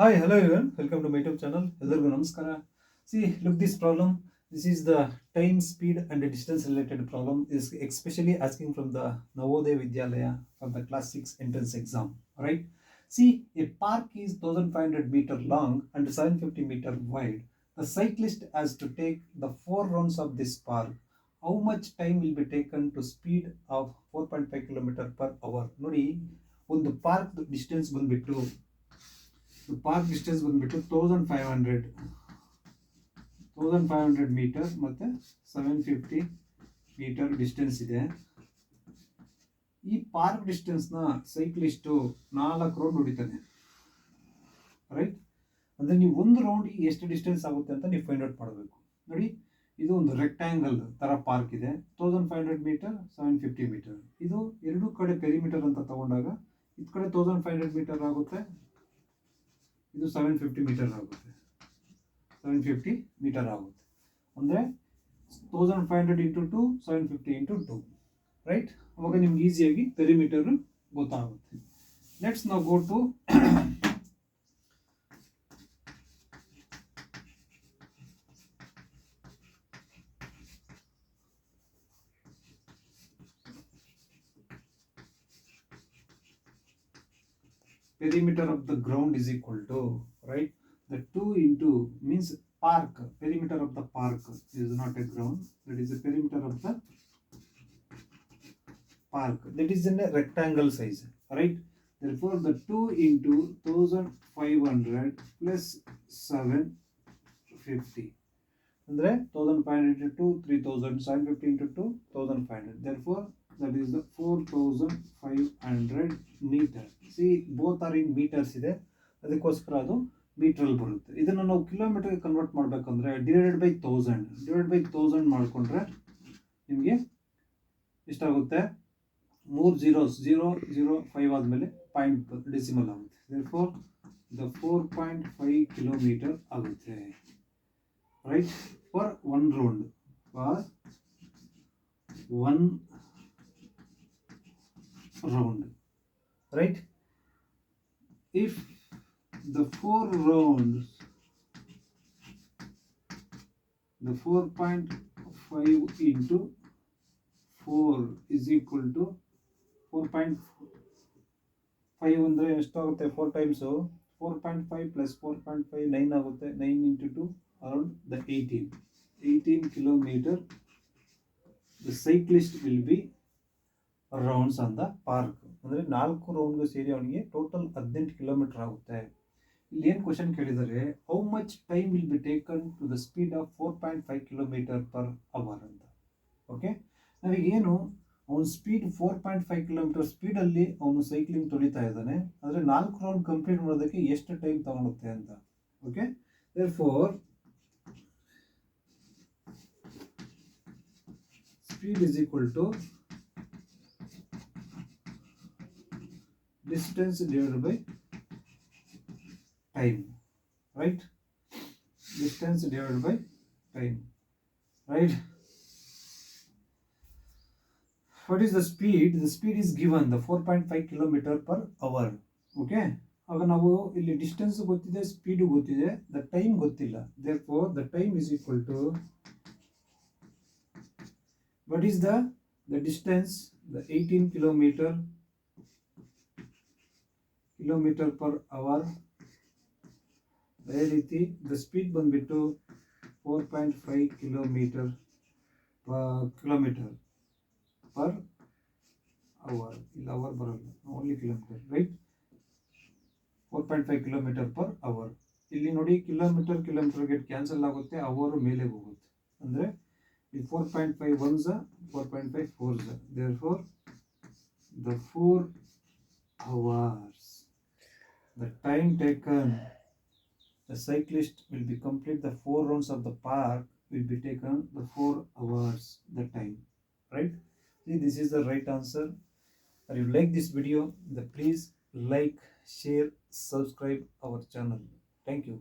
Hi, hello everyone. Welcome to my YouTube channel. Ellargu namaskara. See, look this problem. This is the time, speed, and distance related problem. Is especially asking from the Navodaya Vidyalaya for the class 6 entrance exam. Right? See, a park is 1500 meter long and 750 meter wide. The cyclist has to take the 4 rounds of this park. How much time will be taken to speed of 4.5 km per hour? ನೋಡಿ, ಒಂದು park distance ಬಂದ್ಬಿಟ್ಟು park distance ಬಂದ್ಬಿಟ್ಟು 1500 metre ಮತ್ತೆ 750 metre distance ಇದೆ. ಈ park ಡಿಸ್ಟೆನ್ಸ್ನ ಸೈಕ್ಲಿಸ್ಟು 4 round ಹೊಡಿತಾನೆ. Right, ಅಂದರೆ ನೀವು ಒಂದು ರೌಂಡ್ ಎಷ್ಟು ಡಿಸ್ಟೆನ್ಸ್ ಆಗುತ್ತೆ ಅಂತ ನೀವು ಫೈಂಡ್ ಔಟ್ ಮಾಡಬೇಕು. ನೋಡಿ, ಇದು ಒಂದು ರೆಕ್ಟ್ಯಾಂಗಲ್ ಥರ ಪಾರ್ಕ್ ಇದೆ. 1500 ಮೀಟರ್, 750 ಮೀಟರ್. ಇದು ಎರಡೂ ಕಡೆ ಪೆರಿಮೀಟರ್ ಅಂತ ತಗೊಂಡಾಗ ಇದು ಕಡೆ 1500 ಮೀಟರ್ ಆಗುತ್ತೆ, ಇದು 750 ಮೀಟರ್ ಆಗುತ್ತೆ. 750 ಮೀಟರ್ ಆಗುತ್ತೆ ಅಂದರೆ 1500 ಇಂಟು 2, 750 ಇಂಟು 2. ರೈಟ್, ಅವಾಗ ನಿಮ್ಗೆ ಈಸಿಯಾಗಿ ಪೆರಿಮೀಟರ್ ಗೊತ್ತಾಗುತ್ತೆ. ಲೆಟ್ಸ್ ನಾವು go to perimeter of the ground is equal to, right, the 2 into means park, perimeter of the park is not a ground, that is the perimeter of the park, that is in a rectangle size, right? Therefore the 2 into 1500 plus 750 andre 1500 into 3000, 750 into 2, 1500, therefore that is the 4500 meter. See, both are in meters ಇದೆ, ಅದಕ್ಕೋಸ್ಕರ ಅದು metre ಬರುತ್ತೆ. ಇದನ್ನು ನಾವು ಕಿಲೋಮೀಟರ್ಗೆ convert ಮಾಡಬೇಕಂದ್ರೆ divided by 1000 ಮಾಡಿಕೊಂಡ್ರೆ ನಿಮಗೆ ಎಷ್ಟಾಗುತ್ತೆ? 3005 ಆದಮೇಲೆ ಪಾಯಿಂಟ್ ಡೆಸಿಮಲ್ ಆಗುತ್ತೆ. therefore the 4.5 ಕಿಲೋಮೀಟರ್ ಆಗುತ್ತೆ. Right, for one round, for one round, right? If the 4 rounds, the 4.5 into 4 is equal to 4.5 ಅಂದರೆ ಎಷ್ಟಾಗುತ್ತೆ? 4 times 4.5 plus 4.5 9 ಆಗುತ್ತೆ. 9 into 2 around the 18 kilometer the cyclist will be rounds on the park. ಅಂದರೆ 4 ರೌಂಡ್ಗೆ ಸೇರಿ ಅವನಿಗೆ total 18 kilometre ಆಗುತ್ತೆ. ಇಲ್ಲಿ ಏನು question ಕೇಳಿದರೆ, how much time will be taken to the speed of 4.5 kilometre per hour ಅಂತ. ಓಕೆ, ನಾವೀಗೇನು ಅವನ ಸ್ಪೀಡ್ 4.5 ಕಿಲೋಮೀಟರ್ ಸ್ಪೀಡಲ್ಲಿ ಅವನು ಸೈಕ್ಲಿಂಗ್ ತೊಳಿತಾ ಇದ್ದಾನೆ, ಅಂದರೆ 4 ರೌಂಡ್ ಕಂಪ್ಲೀಟ್ ಮಾಡೋದಕ್ಕೆ ಎಷ್ಟು ಟೈಮ್ ತಗೊಳುತ್ತೆ ಅಂತ. Okay, therefore speed is equal to distance divided by time, right? Distance divided by time, right? What is the speed? The speed is given, the 4.5 kilometer per hour. Okay, ಆಗ ನಾವು ಇಲ್ಲಿ distance ಗೊತ್ತಿದೆ, speed ಗೊತ್ತಿದೆ, the time ಗೊತ್ತಿಲ್ಲ. therefore the time is equal to, what is the distance? The 18 kilometer per hour. ಅದೇ ರೀತಿ the speed ಬಂದ್ಬಿಟ್ಟು 4.5 kilometre per hour. ಇಲ್ಲಿ ಅವರ್ ಬರಲ್ಲ, only kilometre, right? 4.5 kilometre per hour. ಇಲ್ಲಿ ನೋಡಿ, ಕಿಲೋಮೀಟರ್ ಕ್ಯಾನ್ಸಲ್ ಆಗುತ್ತೆ, ಅವರ್ ಮೇಲೆ ಹೋಗುತ್ತೆ. ಅಂದರೆ ಈ 4.5 1s, 4.5 4s, therefore the 4 hours, the time taken the cyclist will be complete the 4 rounds of the park will be taken the 4 hours the time, right? See, this is the right answer. If you like this video, then please like, share, subscribe our channel. Thank you.